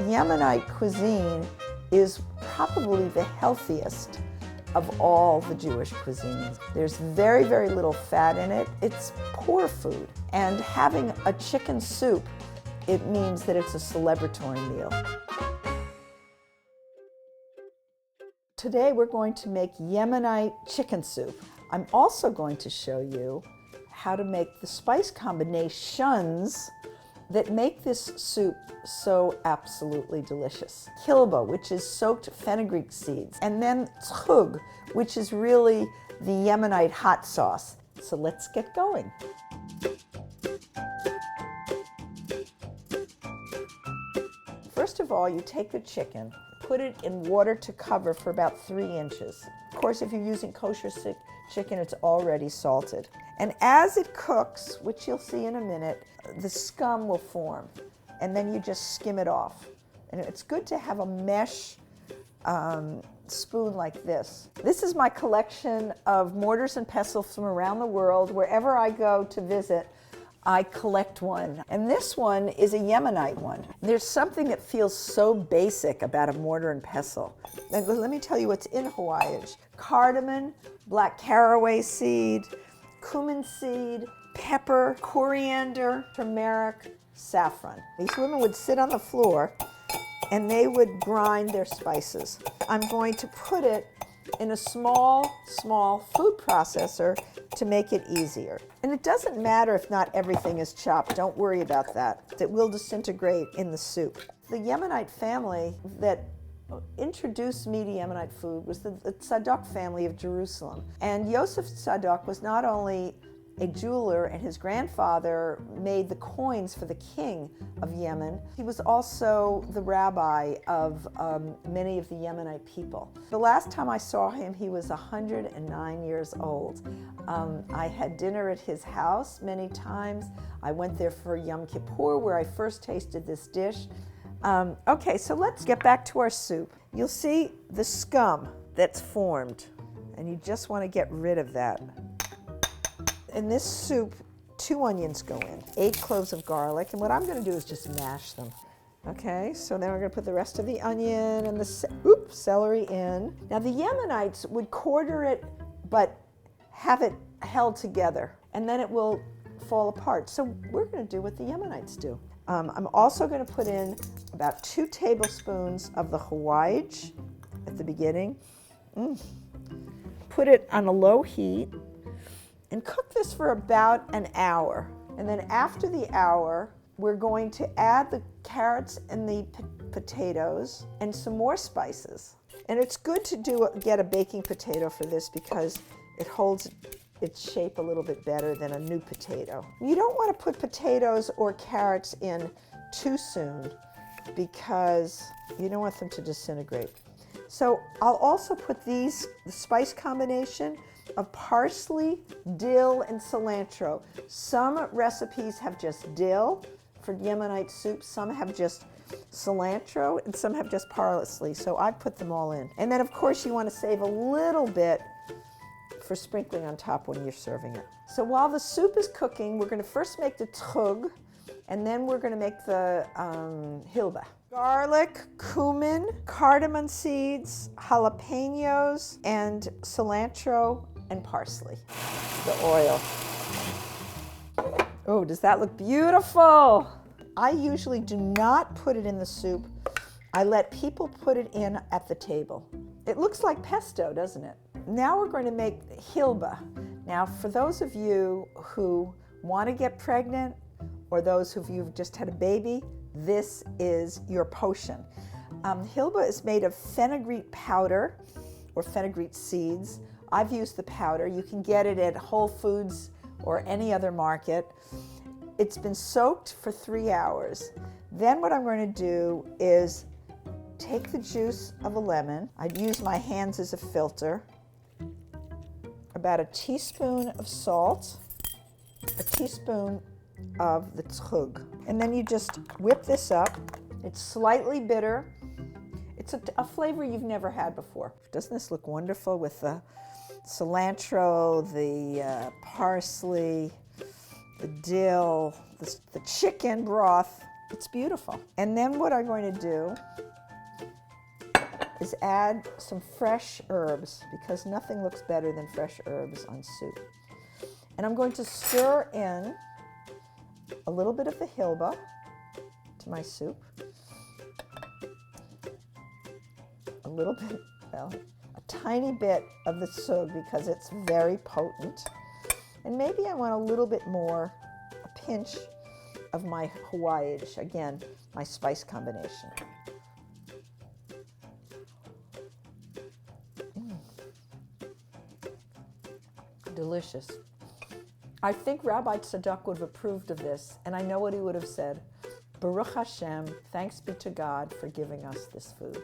Yemenite cuisine is probably the healthiest of all the Jewish cuisines. There's very, very little fat in it. It's poor food. And having a chicken soup, it means that it's a celebratory meal. Today we're going to make Yemenite chicken soup. I'm also going to show you how to make the spice combinations that make this soup so absolutely delicious. Kilba, which is soaked fenugreek seeds, and then tzhug, which is really the Yemenite hot sauce. So let's get going. First of all, you take the chicken, put it in water to cover for about 3 inches. Of course, if you're using kosher chicken, it's already salted. And as it cooks, which you'll see in a minute, the scum will form. And then you just skim it off. And it's good to have a mesh spoon like this. This is my collection of mortars and pestles from around the world. Wherever I go to visit, I collect one. And this one is a Yemenite one. There's something that feels so basic about a mortar and pestle. And let me tell you what's in HAWAYU. Cardamom, black caraway seed, cumin seed, pepper, coriander, turmeric, saffron. These women would sit on the floor and they would grind their spices. I'm going to put it in a small food processor to make it easier. And it doesn't matter if not everything is chopped. Don't worry about that. It will disintegrate in the soup. The Yemenite family that introduced me to Yemenite food was the Tzadok family of Jerusalem. And Yosef Tzadok was not only a jeweler, and his grandfather made the coins for the king of Yemen. He was also the rabbi of many of the Yemenite people. The last time I saw him, he was 109 years old. I had dinner at his house many times. I went there for Yom Kippur, where I first tasted this dish. Okay, so let's get back to our soup. You'll see the scum that's formed, and you just want to get rid of that. In this soup, 2 onions go in, 8 cloves of garlic, and what I'm going to do is just mash them. Okay, so then we're going to put the rest of the onion and the celery in. Now the Yemenites would quarter it, but have it held together, and then it will fall apart. So we're going to do what the Yemenites do. I'm also going to put in about 2 tablespoons of the HAWAYU at the beginning. Put it on a low heat and cook this for about an hour. And then after the hour, we're going to add the carrots and the potatoes and some more spices. And it's good to get a baking potato for this because it holds its shape a little bit better than a new potato. You don't want to put potatoes or carrots in too soon because you don't want them to disintegrate. So I'll also put the spice combination of parsley, dill, and cilantro. Some recipes have just dill for Yemenite soup, some have just cilantro, and some have just parsley. So I put them all in. And then of course you want to save a little bit for sprinkling on top when you're serving it. So while the soup is cooking, we're going to first make the tzhug, and then we're going to make the hilba. Garlic, cumin, cardamom seeds, jalapenos, and cilantro and parsley. The oil. Oh, does that look beautiful? I usually do not put it in the soup. I let people put it in at the table. It looks like pesto, doesn't it? Now we're going to make hilba. Now, for those of you who want to get pregnant, or those of you who've just had a baby, this is your potion. Hilba is made of fenugreek powder or fenugreek seeds. I've used the powder. You can get it at Whole Foods or any other market. It's been soaked for 3 hours. Then what I'm going to do is take the juice of a lemon. I'd use my hands as a filter. About a teaspoon of salt, a teaspoon of the tzhug. And then you just whip this up. It's slightly bitter. It's a flavor you've never had before. Doesn't this look wonderful with the cilantro, the parsley, the dill, the chicken broth? It's beautiful. And then what I'm going to do is add some fresh herbs, because nothing looks better than fresh herbs on soup. And I'm going to stir in a little bit of the hilba to my soup. A little bit, well, a tiny bit of the sug, because it's very potent. And maybe I want a little bit more, a pinch of my HAWAYU, again, my spice combination. Delicious. I think Rabbi Tzadok would have approved of this, and I know what he would have said. Baruch Hashem, thanks be to God for giving us this food.